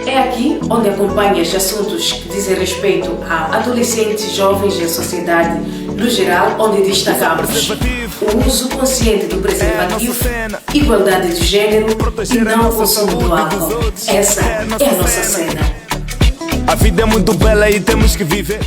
É aqui onde acompanhas assuntos que dizem respeito a adolescentes, jovens e a sociedade no geral, onde destacamos o uso consciente do preservativo, igualdade de género e não o consumo do álcool. Essa é a nossa cena. A vida é muito bela e temos que viver.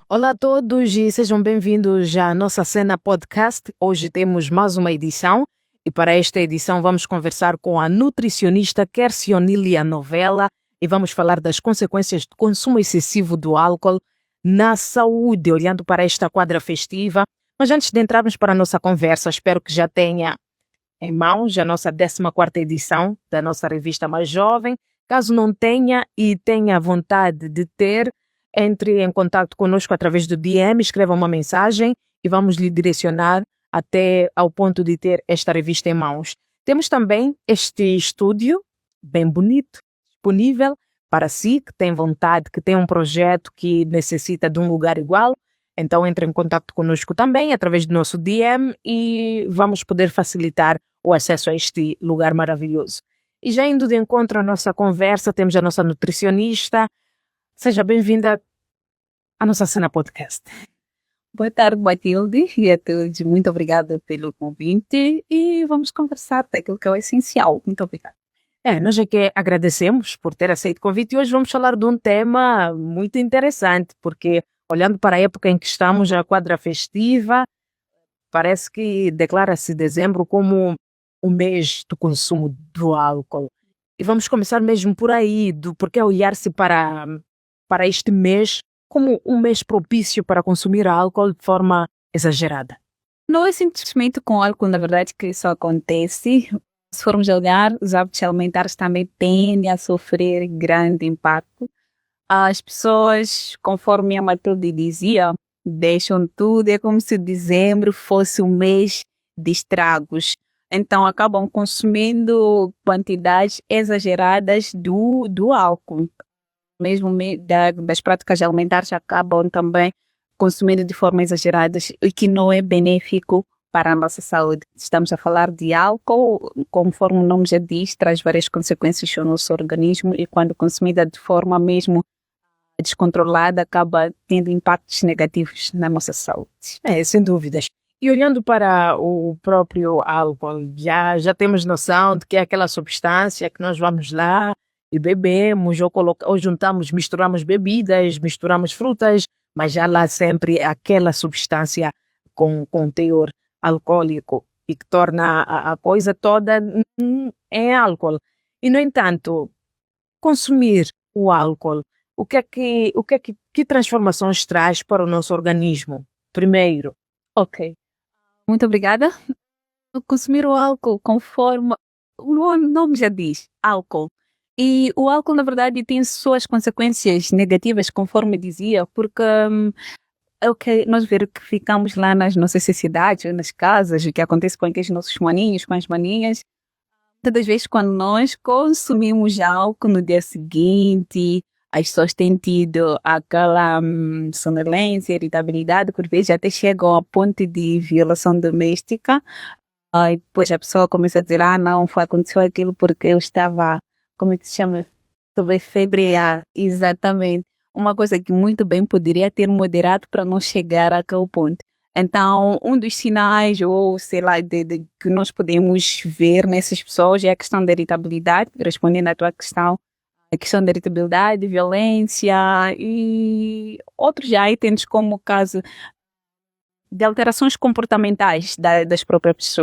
Olá a todos e sejam bem-vindos à nossa cena podcast. Hoje temos mais uma edição e para esta edição vamos conversar com a nutricionista Quercionília Novella e vamos falar das consequências do consumo excessivo do álcool na saúde, olhando para esta quadra festiva. Mas antes de entrarmos para a nossa conversa, espero que já tenha em mãos a nossa 14ª edição da nossa revista Mais Jovem. Caso não tenha e tenha vontade de ter, entre em contato conosco através do DM, escreva uma mensagem e vamos lhe direcionar até ao ponto de ter esta revista em mãos. Temos também este estúdio bem bonito, disponível para si, que tem vontade, que tem um projeto que necessita de um lugar igual. Então entre em contato conosco também através do nosso DM e vamos poder facilitar o acesso a este lugar maravilhoso. E já indo de encontro à nossa conversa, temos a nossa nutricionista. Seja bem-vinda à nossa cena podcast. Boa tarde, Matilde, e a todos. Muito obrigada pelo convite e vamos conversar daquilo que é o essencial. Muito obrigada. Nós é que agradecemos por ter aceito o convite e hoje vamos falar de um tema muito interessante, porque olhando para a época em que estamos, a quadra festiva, parece que declara-se dezembro como o mês do consumo do álcool. E vamos começar mesmo por aí, do porquê olhar-se para este mês como um mês propício para consumir álcool de forma exagerada. Não é simplesmente com álcool, na verdade, que isso acontece. Se formos olhar, os hábitos alimentares também tendem a sofrer grande impacto. As pessoas, conforme a Matilde dizia, deixam tudo, é como se dezembro fosse um mês de estragos. Então acabam consumindo quantidades exageradas do álcool. Mesmo das práticas alimentares acabam também consumindo de forma exagerada, o que não é benéfico para a nossa saúde. Estamos a falar de álcool, conforme o nome já diz, traz várias consequências ao nosso organismo e quando consumida de forma mesmo descontrolada, acaba tendo impactos negativos na nossa saúde. Sem dúvidas. E olhando para o próprio álcool, já temos noção de que é aquela substância que nós vamos lá e bebemos, ou juntamos, misturamos bebidas, misturamos frutas, mas já lá sempre aquela substância com teor alcoólico e que torna a coisa toda em álcool. E, no entanto, consumir o álcool, que transformações traz para o nosso organismo? Primeiro. Ok. Muito obrigada. Consumir o álcool conforme o nome já diz, álcool. E o álcool, na verdade, tem suas consequências negativas, conforme dizia, porque é o que nós verificamos lá nas nossas sociedades, nas casas, o que acontece com aqueles nossos maninhos, com as maninhas. Muitas das vezes, quando nós consumimos álcool no dia seguinte, as pessoas têm tido aquela sonolência, irritabilidade, por vezes até chegam a ponto de violação doméstica. E depois a pessoa começa a dizer, não, aconteceu aquilo porque eu estava, como é que se chama? Sobre febre A. Exatamente. Uma coisa que muito bem poderia ter moderado para não chegar àquele ponto. Então, um dos sinais, ou sei lá, que nós podemos ver nessas pessoas é a questão da irritabilidade, respondendo à tua questão, a questão da irritabilidade, violência e outros já itens como o caso de alterações comportamentais das próprias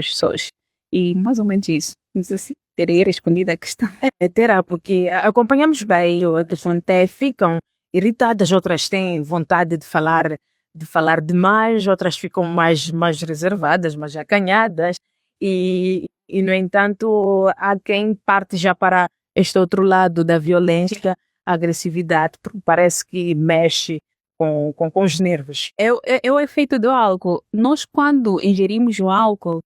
pessoas. E mais ou menos isso. Não sei se teria respondido a questão. Terá, porque acompanhamos bem, outras até ficam irritadas, outras têm vontade de falar demais, outras ficam mais reservadas, mais acanhadas e, no entanto, há quem parte já para este outro lado da violência, a agressividade, porque parece que mexe com os nervos. É o efeito do álcool. Nós, quando ingerimos o álcool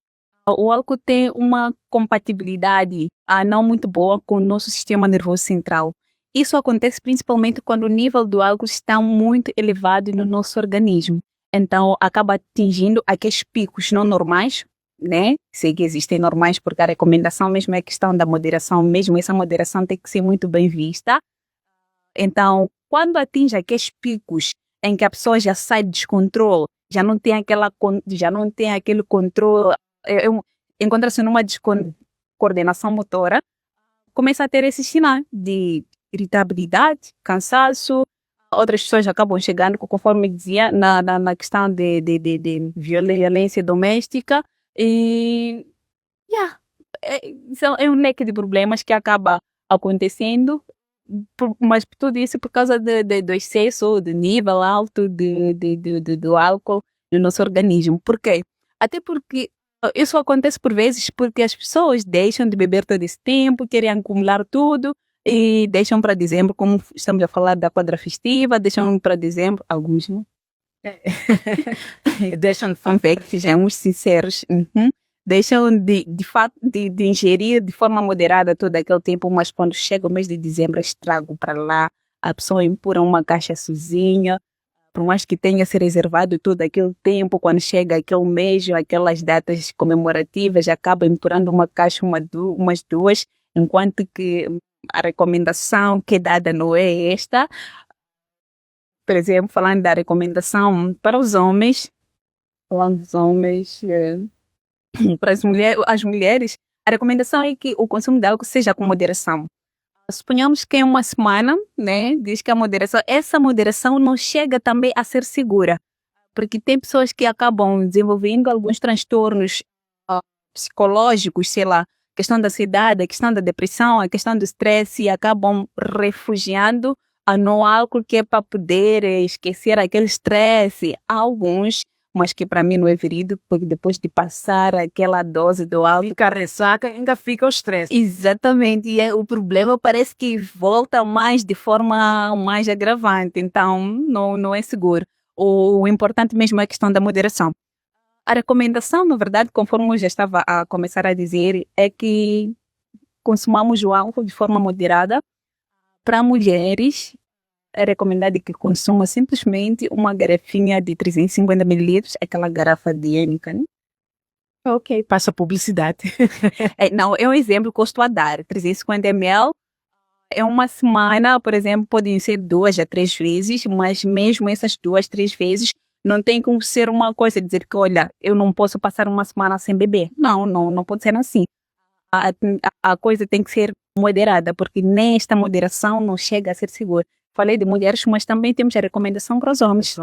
tem uma compatibilidade não muito boa com o nosso sistema nervoso central. Isso acontece principalmente quando o nível do álcool está muito elevado no nosso organismo. Então, acaba atingindo aqueles picos não normais né? Sei que existem normais, porque a recomendação mesmo é a questão da moderação, mesmo essa moderação tem que ser muito bem vista. Então, quando atinge aqueles picos em que a pessoa já sai de descontrole, já não tem aquele controle, encontra-se numa descoordenação motora, começa a ter esses sinais de irritabilidade, cansaço. Outras pessoas acabam chegando, conforme dizia, na questão de violência doméstica. E isso é um leque de problemas que acaba acontecendo, mas tudo isso por causa do excesso, do nível alto do álcool no nosso organismo. Por quê? Até porque isso acontece por vezes porque as pessoas deixam de beber todo esse tempo, querem acumular tudo e deixam para dezembro, como estamos a falar da quadra festiva, deixam para dezembro, alguns não. Deixam de fanfic, sejamos sinceros. Deixam de fato de ingerir de forma moderada todo aquele tempo, mas quando chega o mês de dezembro estrago para lá, a pessoa empurra uma caixa sozinha, por mais que tenha se reservado todo aquele tempo, quando chega aquele mês, aquelas datas comemorativas, acaba empurrando uma caixa, umas duas, enquanto que a recomendação que é dada não é esta. Por exemplo, falando da recomendação para os homens, para as mulheres, a recomendação é que o consumo de álcool seja com moderação. Suponhamos que em uma semana, né, diz que essa moderação não chega também a ser segura, porque tem pessoas que acabam desenvolvendo alguns transtornos psicológicos, sei lá, a questão da ansiedade, a questão da depressão, a questão do estresse, e acabam refugiando no álcool, que é para poder esquecer aquele estresse. Há alguns, mas que para mim não é verídico, porque depois de passar aquela dose do álcool, Fica a ressaca, ainda fica o estresse. exatamente, e o problema parece que volta mais de forma mais agravante, então não é seguro. O importante mesmo é a questão da moderação. A recomendação, na verdade, conforme eu já estava a começar a dizer, é que consumamos o álcool de forma moderada. Para mulheres, é recomendado que consuma simplesmente uma garrafinha de 350 ml, aquela garrafa de Heineken. Ok, passa publicidade. Não, é um exemplo que eu estou a dar. 350 ml é uma semana, por exemplo, podem ser 2 a 3 vezes, mas mesmo essas 2, 3 vezes, não tem como ser uma coisa, dizer que, olha, eu não posso passar uma semana sem beber. Não pode ser assim. A coisa tem que ser moderada, porque nesta moderação não chega a ser segura. Falei de mulheres, mas também temos a recomendação para os homens.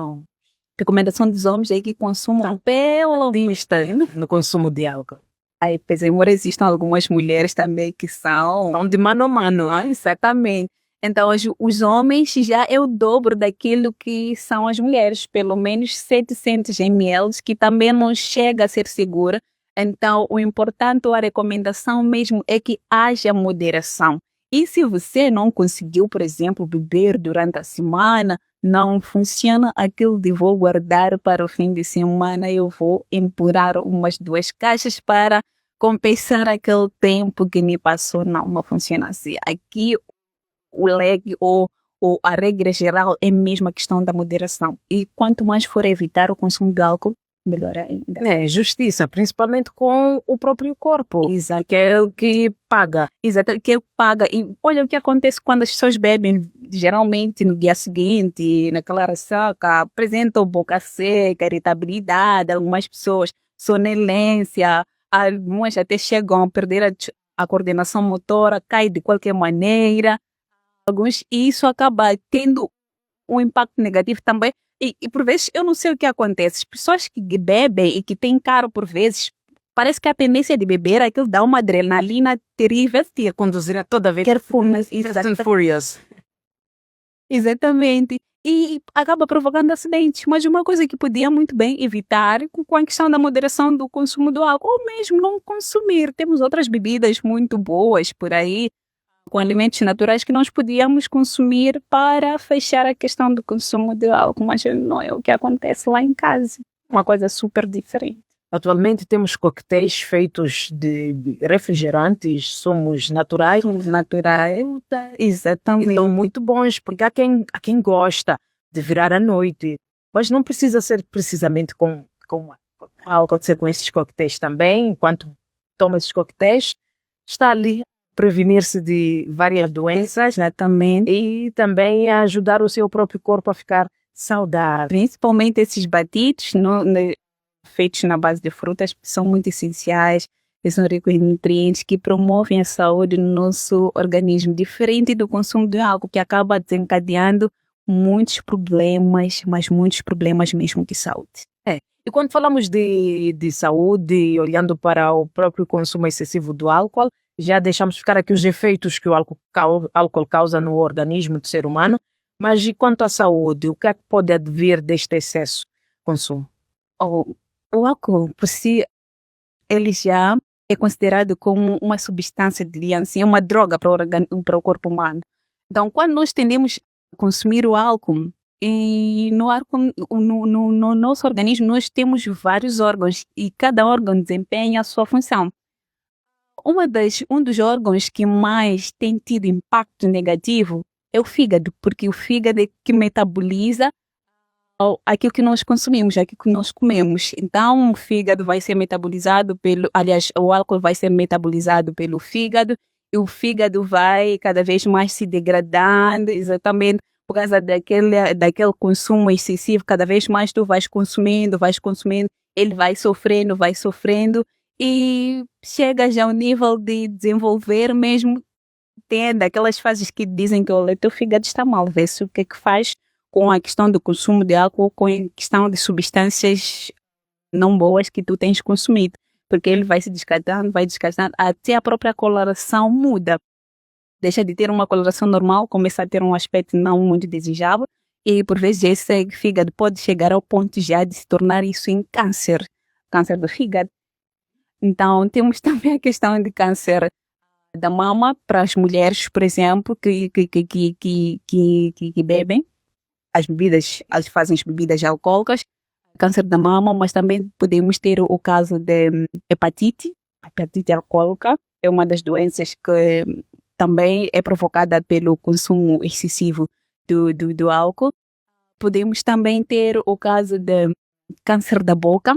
Recomendação dos homens é que consumam pelo vista. No consumo de álcool. Aí, embora existam algumas mulheres também que são de mano a mano. exatamente. Então, os homens já é o dobro daquilo que são as mulheres, pelo menos 700 ml, que também não chega a ser segura. Então, o importante, a recomendação mesmo é que haja moderação. E se você não conseguiu, por exemplo, beber durante a semana, não funciona aquilo de vou guardar para o fim de semana, eu vou empurrar umas 2 caixas para compensar aquele tempo que me passou. Não funciona assim. Aqui o leque ou a regra geral é mesmo a questão da moderação. E quanto mais for evitar o consumo de álcool, melhor ainda. É justiça, principalmente com o próprio corpo. Exato. Que é o que paga. Exato, que paga. E olha o que acontece quando as pessoas bebem, geralmente no dia seguinte, naquela ressaca, apresentam boca seca, irritabilidade, algumas pessoas, sonolência, algumas até chegam a perder a coordenação motora, cai de qualquer maneira. E isso acaba tendo um impacto negativo também. E por vezes, eu não sei o que acontece. As pessoas que bebem e que têm caro por vezes, parece que a tendência de beber é aquilo dá uma adrenalina terrível. Ia conduzir a toda vez. Fast and Furious. Exatamente. E acaba provocando acidentes. Mas uma coisa que podia muito bem evitar com a questão da moderação do consumo do álcool, ou mesmo não consumir. Temos outras bebidas muito boas por aí, com alimentos naturais que nós podíamos consumir para fechar a questão do consumo de álcool, mas não é o que acontece lá em casa. Uma coisa super diferente. Atualmente temos coquetéis feitos de refrigerantes, sumos naturais. Exatamente. São muito bons, porque há quem gosta de virar à noite, mas não precisa ser precisamente com álcool com esses coquetéis também, enquanto toma esses coquetéis, está ali a prevenir-se de várias doenças Exatamente. e também a ajudar o seu próprio corpo a ficar saudável. Principalmente esses batidos feitos na base de frutas são muito essenciais, eles são ricos em nutrientes que promovem a saúde no nosso organismo, diferente do consumo de álcool que acaba desencadeando muitos problemas, mas muitos problemas mesmo de saúde. E quando falamos de saúde, olhando para o próprio consumo excessivo do álcool, já deixamos ficar aqui os efeitos que o álcool causa no organismo do ser humano, mas e quanto à saúde, o que é que pode advir deste excesso de consumo? O álcool, por si, ele já é considerado como uma substância, diria assim, uma droga para o corpo humano. Então, quando nós tendemos a consumir o álcool, e no nosso organismo nós temos vários órgãos e cada órgão desempenha a sua função. Um dos órgãos que mais tem tido impacto negativo é o fígado, porque o fígado é que metaboliza aquilo que nós consumimos, aquilo que nós comemos. Então, o fígado vai ser metabolizado o álcool vai ser metabolizado pelo fígado e o fígado vai cada vez mais se degradando, exatamente por causa daquele consumo excessivo. Cada vez mais tu vais consumindo, ele vai sofrendo e chegas ao nível de desenvolver mesmo, tem daquelas fases que dizem que o teu fígado está mal, vê-se o que é que faz com a questão do consumo de álcool, com a questão de substâncias não boas que tu tens consumido, porque ele vai se desgastando, até a própria coloração muda. Deixa de ter uma coloração normal, começa a ter um aspecto não muito desejável e por vezes esse fígado pode chegar ao ponto já de se tornar isso em câncer do fígado. Então temos também a questão de câncer da mama para as mulheres, por exemplo, que bebem elas fazem as bebidas alcoólicas, câncer da mama, mas também podemos ter o caso de hepatite alcoólica, é uma das doenças que também é provocada pelo consumo excessivo do álcool. Podemos também ter o caso de câncer da boca,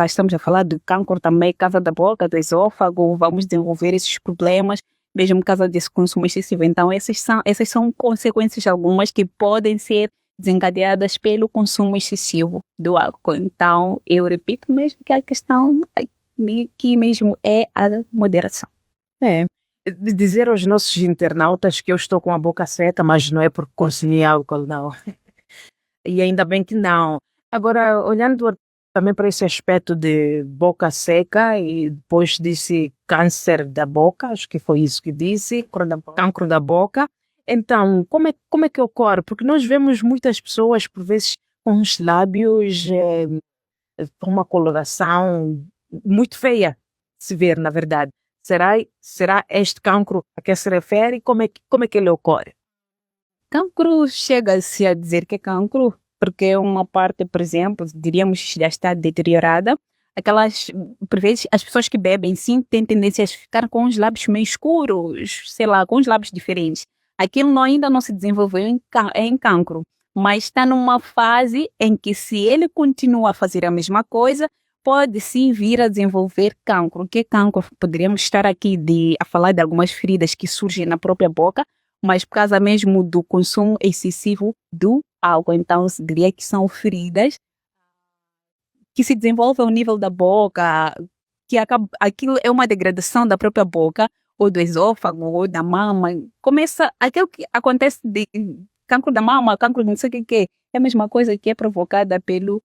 estamos a falar de cancro também, câncer da boca, do esôfago, vamos desenvolver esses problemas, mesmo por causa desse consumo excessivo. Então, essas são consequências algumas que podem ser desencadeadas pelo consumo excessivo do álcool. Então, eu repito mesmo que a questão aqui mesmo é a moderação. De dizer aos nossos internautas que eu estou com a boca seca, mas não é por consumir álcool, não. E ainda bem que não. Agora, olhando também para esse aspecto de boca seca e depois disse câncer da boca, acho que foi isso que disse, cancro da boca. Então, como é que ocorre? Porque nós vemos muitas pessoas, por vezes, com os lábios com uma coloração muito feia, se ver, na verdade. Será este cancro a que se refere? Como é que ele ocorre? Cancro chega-se a dizer que é cancro, porque é uma parte, por exemplo, diríamos já está deteriorada. Por vezes, as pessoas que bebem sim têm tendência a ficar com os lábios meio escuros, sei lá, com os lábios diferentes. Aquilo ainda não se desenvolveu em cancro, mas está numa fase em que se ele continua a fazer a mesma coisa, pode sim vir a desenvolver cancro. O que é cancro? Poderíamos estar aqui a falar de algumas feridas que surgem na própria boca, mas por causa mesmo do consumo excessivo do álcool. Então, eu diria que são feridas que se desenvolvem ao nível da boca, aquilo é uma degradação da própria boca, ou do esôfago, ou da mama. Começa aquilo que acontece de cancro da mama, cancro de não sei o que é a mesma coisa que é provocada pelo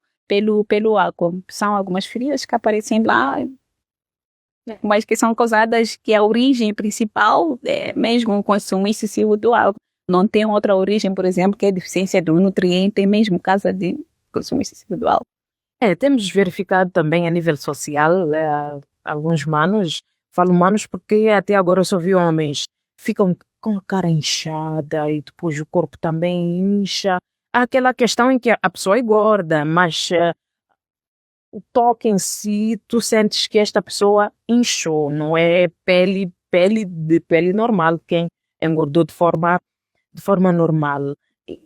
álcool. São algumas feridas que aparecem lá, mas que são causadas, que a origem principal é mesmo o consumo excessivo do álcool. Não tem outra origem, por exemplo, que é a deficiência de um nutriente, é mesmo causa de consumo excessivo do álcool. Temos verificado também a nível social, alguns manos, falo manos porque até agora eu só vi homens, ficam com a cara inchada e depois o corpo também incha. Há aquela questão em que a pessoa é gorda, mas o toque em si, tu sentes que esta pessoa inchou, não é pele normal, quem engordou de forma normal.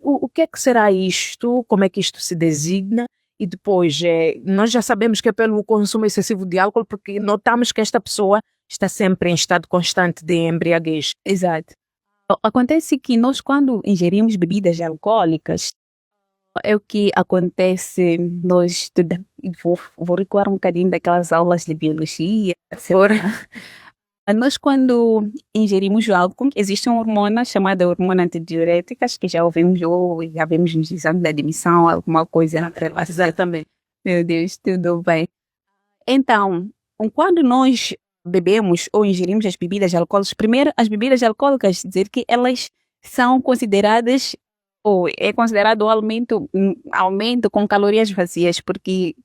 O que é que será isto? Como é que isto se designa? e depois nós já sabemos que é pelo consumo excessivo de álcool, porque notamos que esta pessoa está sempre em estado constante de embriaguez. Exato. Acontece que nós, quando ingerimos bebidas alcoólicas, é o que acontece, nós estudamos, vou recuar um bocadinho daquelas aulas de biologia, nós quando ingerimos o álcool, existe uma hormona chamada hormona antidiuréticas, que já ouvimos ou já vemos nos exames de admissão, alguma coisa na relação também. Meu Deus, tudo bem. Então, quando nós bebemos ou ingerimos as bebidas alcoólicas, primeiro as bebidas alcoólicas, dizer que elas são consideradas ou é considerado aumento com calorias vazias, porque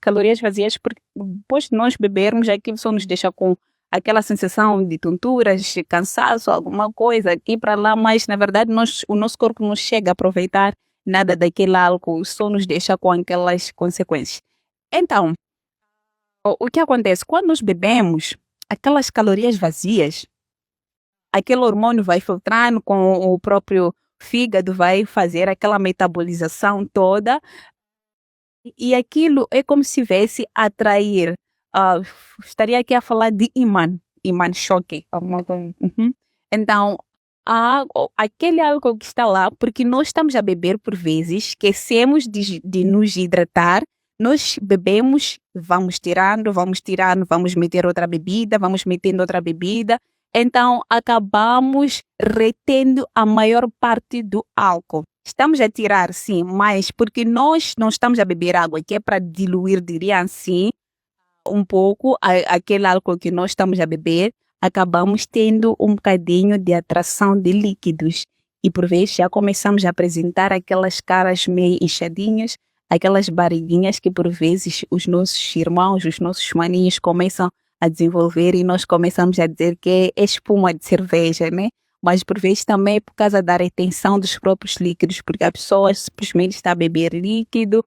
depois de nós bebermos, aquilo só nos deixa com aquela sensação de tonturas, de cansaço, alguma coisa aqui para lá, mas na verdade o nosso corpo não chega a aproveitar nada daquele álcool, só nos deixa com aquelas consequências. Então, o que acontece? Quando nós bebemos, aquelas calorias vazias, aquele hormônio vai filtrando com o próprio fígado, vai fazer aquela metabolização toda e aquilo é como se viesse a atrair, estaria aqui a falar de imã choque. Então, aquele álcool que está lá, porque nós estamos a beber por vezes, esquecemos de nos hidratar, nós bebemos, vamos tirando, vamos meter outra bebida, vamos metendo outra bebida. Então, acabamos retendo a maior parte do álcool. Estamos a tirar, sim, mas porque nós não estamos a beber água, que é para diluir, diria assim, um pouco aquele álcool que nós estamos a beber, acabamos tendo um bocadinho de atração de líquidos. E por vezes já começamos a apresentar aquelas caras meio inchadinhas, aquelas barriguinhas que por vezes os nossos irmãos, os nossos maninhos começam a desenvolver e nós começamos a dizer que é espuma de cerveja, né? Mas por vezes também é por causa da retenção dos próprios líquidos, porque a pessoa simplesmente está a beber líquido,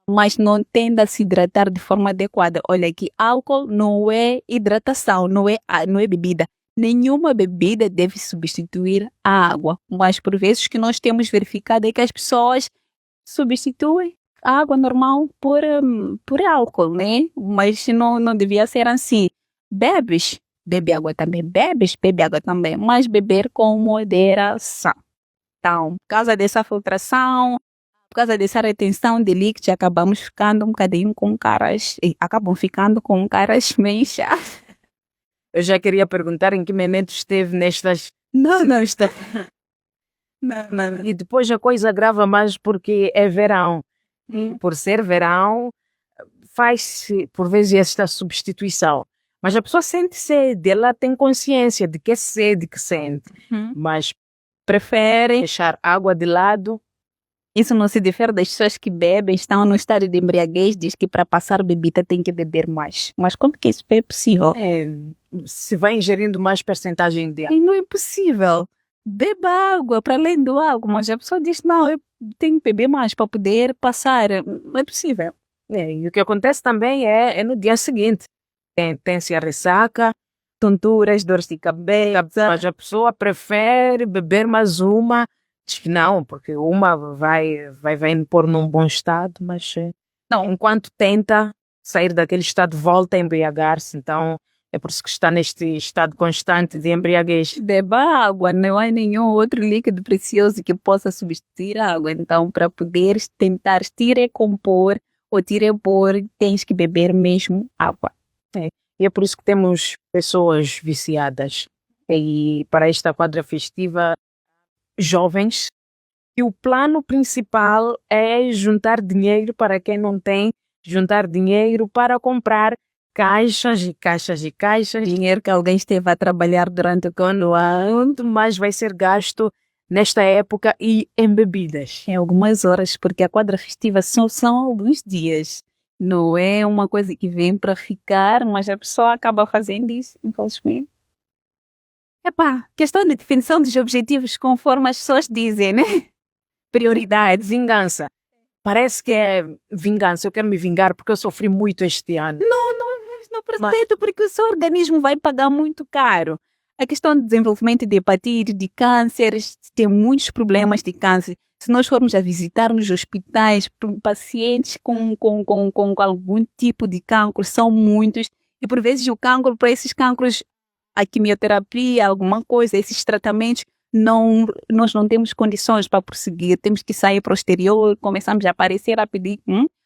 mas não tende a se hidratar de forma adequada. Olha aqui, álcool não é hidratação, não é bebida. Nenhuma bebida deve substituir a água, mas por vezes o que nós temos verificado é que as pessoas substituem a água normal por álcool, né? Mas não devia ser assim. Bebe água também. Bebe água também. Mas beber com moderação. Então, por causa dessa filtração, por causa dessa retenção de líquidos, acabamos ficando um bocadinho com caras... acabam ficando com caras meio chatas. Eu já queria perguntar em que momento esteve nestas... Não está... Não. E depois a coisa agrava mais porque é verão. Por ser verão, faz-se por vezes esta substituição. Mas a pessoa sente sede, ela tem consciência de que é sede que sente. Mas prefere deixar água de lado. Isso não se difere das pessoas que bebem, estão no estado de embriaguez, diz que para passar bebida tem que beber mais. Mas como que isso é possível? Se vai ingerindo mais percentagem de água. E não é possível. Beba água para além do álcool, mas a pessoa diz, não, eu tenho que beber mais para poder passar. Não é possível. E o que acontece também é no dia seguinte. Tem-se a ressaca, tonturas, dores de cabeça, mas a pessoa prefere beber mais uma. Diz que não, porque uma vai pôr num bom estado, mas não, enquanto tenta sair daquele estado, volta a embriagar-se. Então, é por isso que está neste estado constante de embriaguez. Beba água, não há nenhum outro líquido precioso que possa substituir a água. Então, para poderes tentar te recompor ou te repor, tens que beber mesmo água. E é por isso que temos pessoas viciadas. E para esta quadra festiva, jovens, e o plano principal é juntar dinheiro para quem não tem, juntar dinheiro para comprar caixas e caixas e caixas, dinheiro que alguém esteve a trabalhar durante o ano, mas vai ser gasto nesta época e em bebidas. Em algumas horas, porque a quadra festiva são alguns dias. Não é uma coisa que vem para ficar, mas a pessoa acaba fazendo isso, infelizmente. Questão de definição dos objetivos conforme as pessoas dizem, né? Prioridade, vingança. Parece que é vingança, eu quero me vingar porque eu sofri muito este ano. Não pretendo, porque o seu organismo vai pagar muito caro. A questão do desenvolvimento de hepatite, de cânceres, tem muitos problemas de câncer. se nós formos a visitar nos hospitais, pacientes com algum tipo de cancro, são muitos, e por vezes o cancro, para esses cancros, a quimioterapia, alguma coisa, esses tratamentos, nós não temos condições para prosseguir, temos que sair para o exterior, começamos a aparecer a pedir,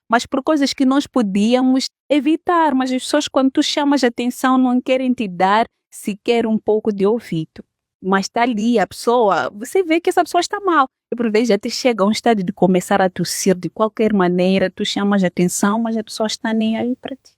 mas por coisas que nós podíamos evitar, mas as pessoas quando tu chamas a atenção não querem te dar sequer um pouco de ouvido. Mas está ali a pessoa, você vê que essa pessoa está mal. E por vezes até chega a um estado de começar a tossir de qualquer maneira, tu chamas a atenção, mas a pessoa está nem aí para ti.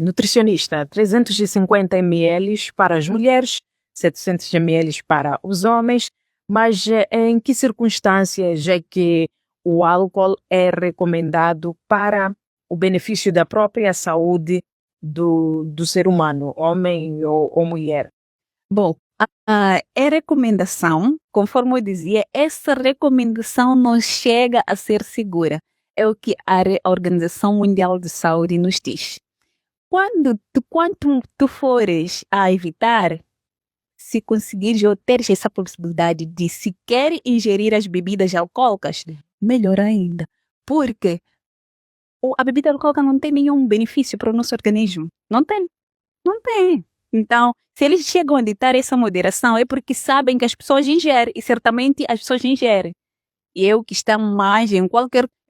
Nutricionista, 350 ml para as mulheres, 700 ml para os homens, mas em que circunstâncias é que o álcool é recomendado para o benefício da própria saúde do ser humano, homem ou mulher? Bom, é recomendação, conforme eu dizia, essa recomendação não chega a ser segura. É o que a Organização Mundial de Saúde nos diz. Quando tu fores a evitar, se conseguires ou teres essa possibilidade de sequer ingerir as bebidas alcoólicas, melhor ainda. Porque a bebida alcoólica não tem nenhum benefício para o nosso organismo. Não tem. Não tem. Então, se eles chegam a ditar essa moderação, é porque sabem que as pessoas ingerem, e certamente as pessoas ingerem. E é o que está mais em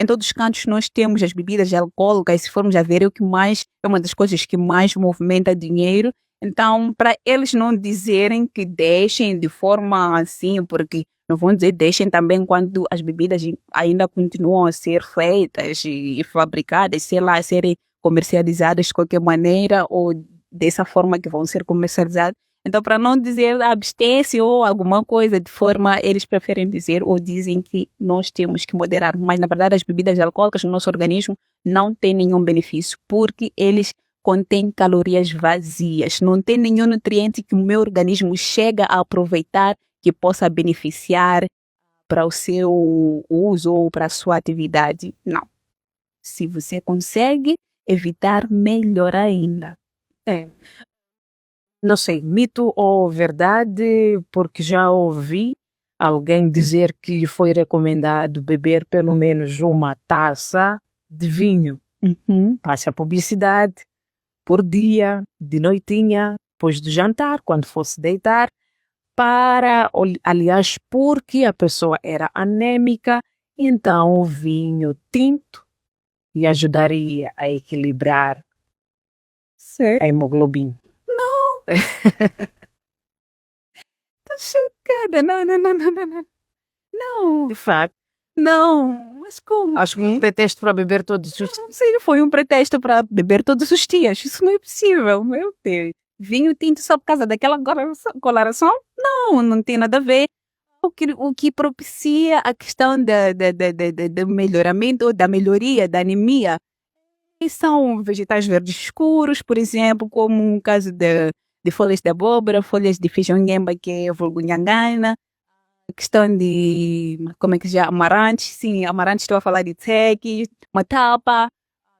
todos os cantos nós temos as bebidas alcoólicas, se formos a ver, é uma das coisas que mais movimenta dinheiro. Então, para eles não dizerem que deixem de forma assim, porque não vão dizer deixem também quando as bebidas ainda continuam a ser feitas e fabricadas, sei lá, a serem comercializadas de qualquer maneira ou dessa forma que vão ser comercializadas. Então, para não dizer abstência ou alguma coisa de forma, eles preferem dizer ou dizem que nós temos que moderar. Mas, na verdade, as bebidas alcoólicas no nosso organismo não têm nenhum benefício, porque eles contêm calorias vazias. Não tem nenhum nutriente que o meu organismo chega a aproveitar que possa beneficiar para o seu uso ou para a sua atividade. Não. Se você consegue evitar, melhor ainda. Não sei, mito ou verdade, porque já ouvi alguém dizer que lhe foi recomendado beber pelo menos uma taça de vinho. Passa a publicidade por dia, de noitinha, depois do jantar, quando fosse deitar, aliás, porque a pessoa era anêmica, então o vinho tinto lhe ajudaria a equilibrar a hemoglobina. Tô chocada. Não. Não. De facto, Não. Mas como? acho que um pretexto para beber todos os Não sei, foi um pretexto para beber todos os dias. Isso não é possível, meu Deus. Vinho tinto só por causa daquela coloração? Não tem nada a ver. O que propicia a questão do melhoramento ou da melhoria da anemia são vegetais verdes escuros, por exemplo, como o caso de folhas de abóbora, folhas de feijão nhemba, que é vulgunhangana, a questão de, como é que se chama, amarante, sim, amarante, estou a falar de teque, matapa,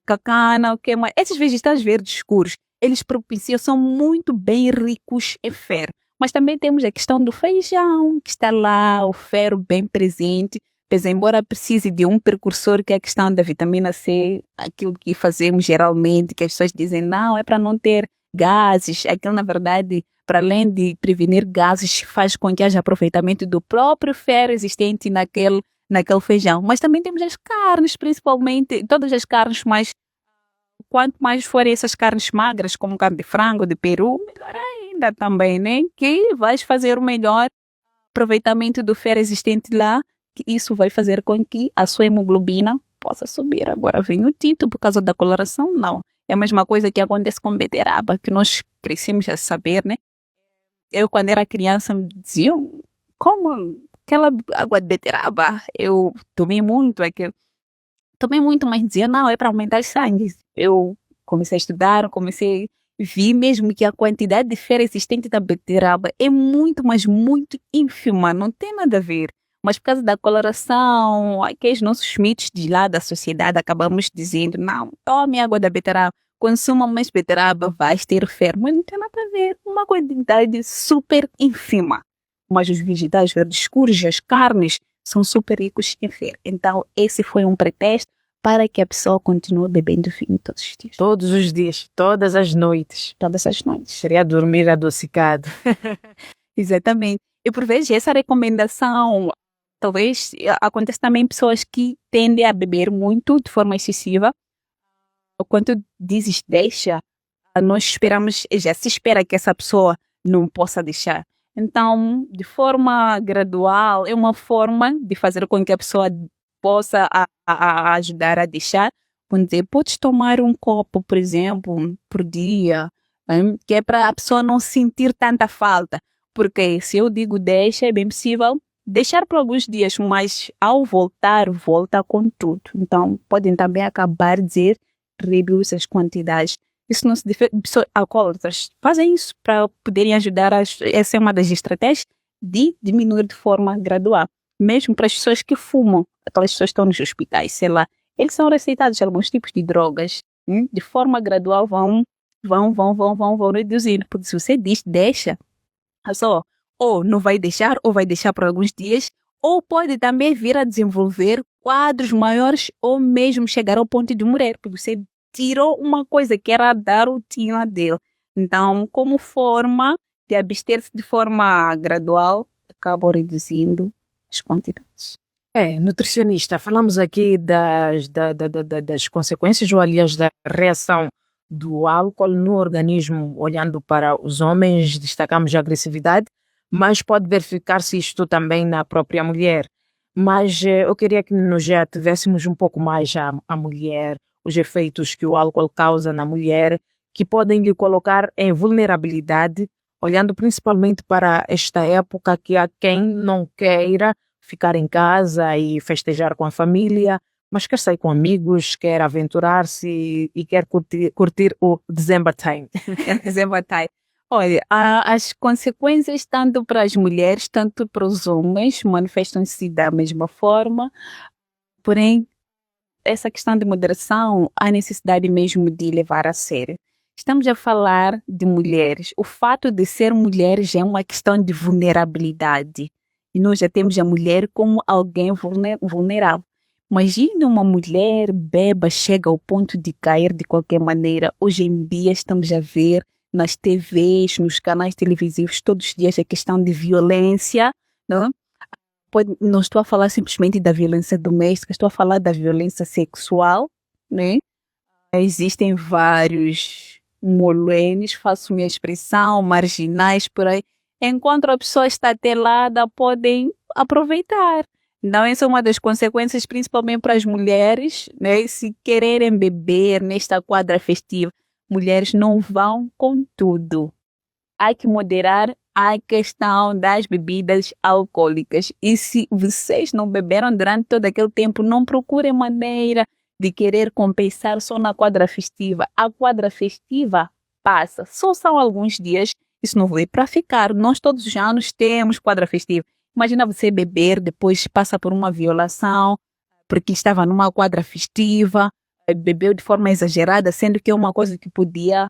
cacana, o que mais? Esses vegetais verdes escuros, eles propiciam, são muito bem ricos em ferro. Mas também temos a questão do feijão, que está lá, o ferro bem presente, pois embora precise de um precursor, que é a questão da vitamina C, aquilo que fazemos geralmente, que as pessoas dizem, não, é para não ter gases, aquilo na verdade, para além de prevenir gases, faz com que haja aproveitamento do próprio ferro existente naquele feijão. Mas também temos as carnes, principalmente, todas as carnes, mas quanto mais forem essas carnes magras, como carne de frango, de peru, melhor ainda também, né? Que vais fazer o melhor aproveitamento do ferro existente lá, que isso vai fazer com que a sua hemoglobina possa subir. Agora, vinho tinto por causa da coloração, não. É a mesma coisa que acontece com beterraba, que nós crescemos a saber, né? Eu, quando era criança, me diziam, como aquela água de beterraba? Eu tomei muito, mas dizia, não, é para aumentar o sangue. Eu comecei a estudar, vi mesmo que a quantidade de ferro existente da beterraba é muito, mas muito ínfima, não tem nada a ver. Mas por causa da coloração, aqueles nossos mitos de lá da sociedade, acabamos dizendo, não, tome água da beterraba, consuma mais beterraba, vais ter ferro. Mas não tem nada a ver, uma quantidade super ínfima. Mas os vegetais verdes escuros, as carnes, são super ricos em ferro. Então, esse foi um pretexto para que a pessoa continue bebendo vinho todos os dias. Todos os dias, todas as noites. Todas as noites. Seria dormir adocicado. Exatamente. E por vezes essa recomendação, talvez aconteça também em pessoas que tendem a beber muito de forma excessiva. Quando dizes deixa, nós esperamos, já se espera que essa pessoa não possa deixar. Então, de forma gradual, é uma forma de fazer com que a pessoa possa ajudar a deixar. Vamos dizer, podes tomar um copo, por exemplo, por dia, que é para a pessoa não sentir tanta falta. Porque se eu digo deixa, é bem possível deixar por alguns dias, mas ao voltar, volta com tudo. Então, podem também acabar de dizer reduz as quantidades. Isso não se pessoas alcoólatras fazem isso para poderem ajudar. Essa é uma das estratégias de diminuir de forma gradual. Mesmo para as pessoas que fumam, aquelas pessoas que estão nos hospitais, sei lá, eles são receitados alguns tipos de drogas, de forma gradual vão reduzindo. Porque se você diz deixa, só ou não vai deixar, ou vai deixar por alguns dias, ou pode também vir a desenvolver quadros maiores, ou mesmo chegar ao ponto de morrer, porque você tirou uma coisa que era da rotina dele. Então, como forma de abster-se de forma gradual, acabam reduzindo as quantidades. Nutricionista, falamos aqui das consequências, ou aliás, da reação do álcool no organismo, olhando para os homens, destacamos a agressividade, mas pode verificar-se isto também na própria mulher. Mas eu queria que nós já tivéssemos um pouco mais a mulher, os efeitos que o álcool causa na mulher, que podem lhe colocar em vulnerabilidade, olhando principalmente para esta época, que há quem não queira ficar em casa e festejar com a família, mas quer sair com amigos, quer aventurar-se e quer curtir o December Time. December Time. Olha, as consequências tanto para as mulheres, tanto para os homens, manifestam-se da mesma forma, porém, essa questão de moderação, há necessidade mesmo de levar a sério. Estamos a falar de mulheres. O fato de ser mulher já é uma questão de vulnerabilidade. E nós já temos a mulher como alguém vulnerável. Imagina uma mulher beba, chega ao ponto de cair de qualquer maneira. Hoje em dia estamos a ver nas TVs, nos canais televisivos, todos os dias a questão de violência. Não estou a falar simplesmente da violência doméstica, estou a falar da violência sexual. Né? Existem vários moluenes, faço minha expressão, marginais por aí. Enquanto a pessoa está telada, podem aproveitar. Então, essa é uma das consequências, principalmente para as mulheres, né? Se quererem beber nesta quadra festiva, mulheres não vão com tudo. Há que moderar a questão das bebidas alcoólicas. E se vocês não beberam durante todo aquele tempo, não procurem maneira de querer compensar só na quadra festiva. A quadra festiva passa. Só são alguns dias. Isso não veio para ficar. Nós todos os anos temos quadra festiva. Imagina você beber, depois passa por uma violação, porque estava numa quadra festiva, bebeu de forma exagerada, sendo que é uma coisa que podia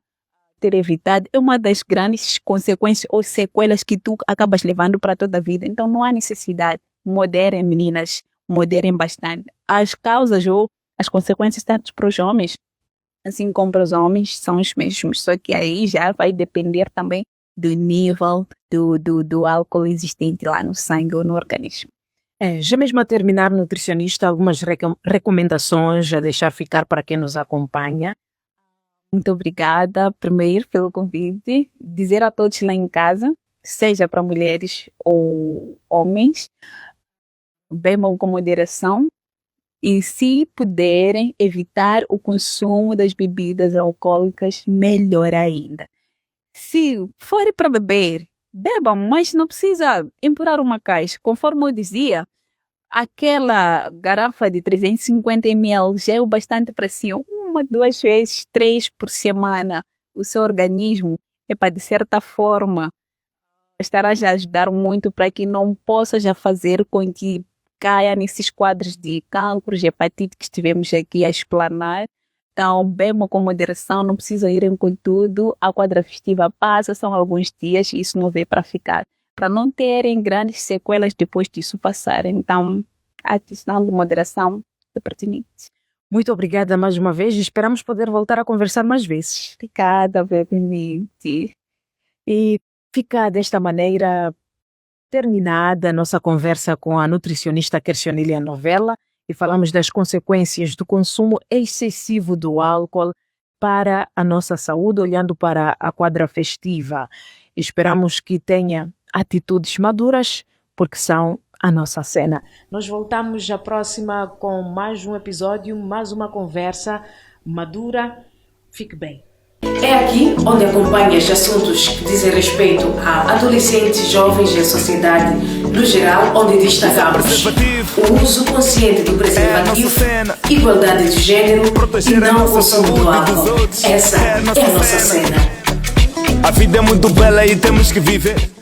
ter evitado. É uma das grandes consequências ou sequelas que tu acabas levando para toda a vida. Então não há necessidade. Moderem, meninas, moderem bastante. As causas ou as consequências, tanto para os homens, assim como para os homens, são os mesmos. Só que aí já vai depender também do nível do álcool existente lá no sangue ou no organismo. Já mesmo a terminar, nutricionista, algumas recomendações a deixar ficar para quem nos acompanha. Muito obrigada, primeiro, pelo convite. Dizer a todos lá em casa, seja para mulheres ou homens, bebam com moderação e, se puderem, evitar o consumo das bebidas alcoólicas, melhor ainda. Se forem para beber, bebam, mas não precisa empurrar uma caixa. Conforme eu dizia, aquela garrafa de 350 ml já é o bastante para si. 1, 2 vezes, 3 por semana. O seu organismo, de certa forma, estará já a ajudar muito para que não possa já fazer com que caia nesses quadros de cancro, de hepatite que estivemos aqui a explanar. Então, bebam com moderação, não precisam irem com tudo. A quadra festiva passa, são alguns dias e isso não veio para ficar. para não terem grandes sequelas depois disso passar. Então, a questão de moderação é pertinente. Muito obrigada mais uma vez. Esperamos poder voltar a conversar mais vezes. Obrigada, brevemente. E fica desta maneira terminada a nossa conversa com a nutricionista Quercionília Novella e falamos das consequências do consumo excessivo do álcool para a nossa saúde, olhando para a quadra festiva. Esperamos que tenha atitudes maduras, porque são a nossa cena. Nós voltamos à próxima com mais um episódio, mais uma conversa madura. Fique bem. É aqui onde acompanhas assuntos que dizem respeito a adolescentes, jovens e a sociedade no geral, onde destacamos o uso consciente do preservativo, igualdade de gênero e não o consumo do álcool. Essa é a nossa cena. A vida é muito bela e temos que viver.